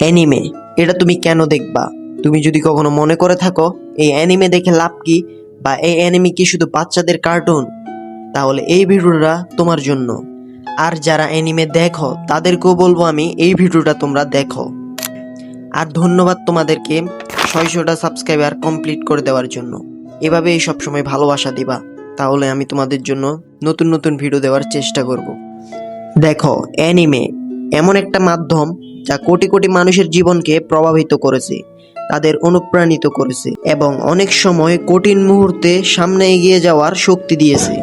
Anime, এটা তুমি কেন দেখবা? তুমি যদি কখনো মনে করে থাকো এই অ্যানিমে দেখে লাভ কি, বা এই অ্যানিমে কি শুধু বাচ্চাদের কার্টুন, তাহলে এই ভিডিওটা তোমার জন্য। আর যারা অ্যানিমে দেখো তাদেরকেও বলবো আমি, এই ভিডিওটা তোমরা দেখো। আর ধন্যবাদ তোমাদেরকে 600টা সাবস্ক্রাইবার কমপ্লিট করে দেওয়ার জন্য। এভাবেই সবসময় ভালোবাসা দিবা, তাহলে আমি তোমাদের জন্য নতুন নতুন ভিডিও দেওয়ার চেষ্টা করব। দেখো, অ্যানিমে এমন একটা মাধ্যম যা কোটি কোটি মানুষের জীবনকে প্রভাবিত করেছে, তাদের অনুপ্রাণিত করেছে এবং অনেক সময় কঠিন মুহূর্তে সামনে এগিয়ে যাওয়ার শক্তি দিয়েছে।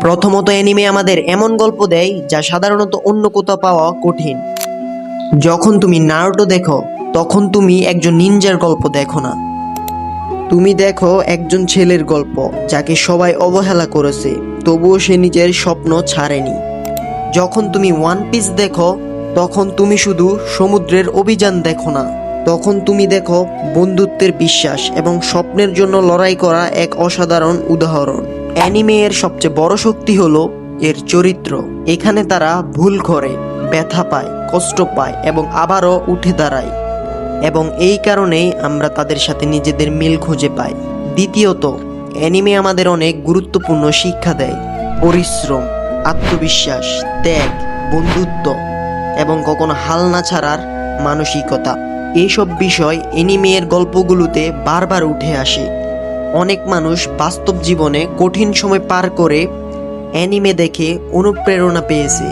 প্রথমত, অ্যানিমে আমাদের এমন গল্প দেয় যা সাধারণত অন্য কোথাও পাওয়া কঠিন। যখন তুমি নারুটো দেখো, তখন তুমি একজন নিনজার গল্প দেখো না, তুমি দেখো একজন ছেলের গল্প যাকে সবাই অবহেলা করেছে, তবুও সে নিজের স্বপ্ন ছাড়েনি। যখন তুমি ওয়ান পিস দেখো, তখন তুমি শুধু সমুদ্রের অভিযান দেখো না, তখন তুমি দেখো বন্ধুত্বের বিশ্বাস এবং স্বপ্নের জন্য লড়াই করা এক অসাধারণ উদাহরণ। অ্যানিমে এর সবচেয়ে বড় শক্তি হলো এর চরিত্র। এখানে তারা ভুল করে, ব্যথা পায়, কষ্ট পায় এবং আবারও উঠে দাঁড়ায়, এবং এই কারণেই আমরা তাদের সাথে নিজেদের মিল খুঁজে পাই। দ্বিতীয়ত, অ্যানিমে আমাদের অনেক গুরুত্বপূর্ণ শিক্ষা দেয়। পরিশ্রম, আত্মবিশ্বাস, ত্যাগ, বন্ধুত্ব এবং কখনো হাল না ছাড়ার মানসিকতা, এইসব বিষয় অ্যানিমের গল্পগুলোতে বারবার উঠে আসে। অনেক মানুষ বাস্তব জীবনে কঠিন সময় পার করে অ্যানিমে দেখে অনুপ্রেরণা পেয়েছে,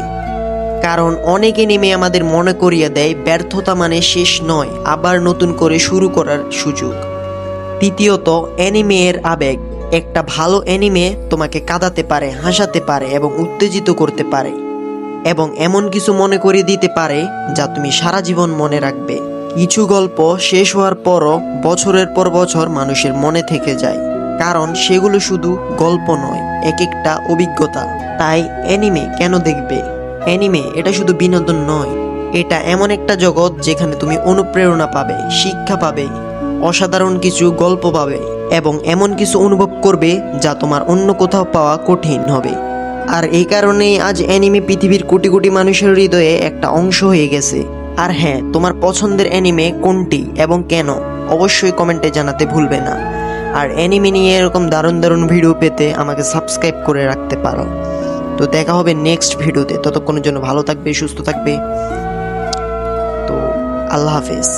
কারণ অনেক অ্যানিমে আমাদের মনে করিয়ে দেয় ব্যর্থতা মানে শেষ নয়, আবার নতুন করে শুরু করার সুযোগ। তৃতীয়ত, অ্যানিমে এর আবেগ। একটা ভালো অ্যানিমে তোমাকে কাঁদাতে পারে, হাসাতে পারে এবং উত্তেজিত করতে পারে, এবং এমন কিছু মনে করিয়ে দিতে পারে যা তুমি সারা জীবন মনে রাখবে। কিছু গল্প শেষ হওয়ার পরও বছরের পর বছর মানুষের মনে থেকে যায়, কারণ সেগুলো শুধু গল্প নয়, এক একটা অভিজ্ঞতা। তাই অ্যানিমে কেন দেখবে? অ্যানিমে এটা শুধু বিনোদন নয়, এটা এমন একটা জগৎ যেখানে তুমি অনুপ্রেরণা পাবে, শিক্ষা পাবে, অসাধারণ কিছু গল্প পাবে এবং এমন কিছু অনুভব করবে যা তোমার অন্য কোথাও পাওয়া কঠিন হবে। আর এই কারণেই আজ অ্যানিমে পৃথিবীর কোটি কোটি মানুষের হৃদয়ে একটা অংশ হয়ে গেছে। আর হ্যাঁ, তোমার পছন্দের অ্যানিমে কোনটি এবং কেন, অবশ্যই কমেন্টে জানাতে ভুলবে না। আর অ্যানিমে নিয়ে এরকম দারুণ দারুণ ভিডিও পেতে আমাকে সাবস্ক্রাইব করে রাখতে পারো। তো দেখা হবে নেক্সট ভিডিওতে, ততক্ষণের জন্য ভালো থাকবে, সুস্থ থাকবে। তো আল্লাহ হাফেজ।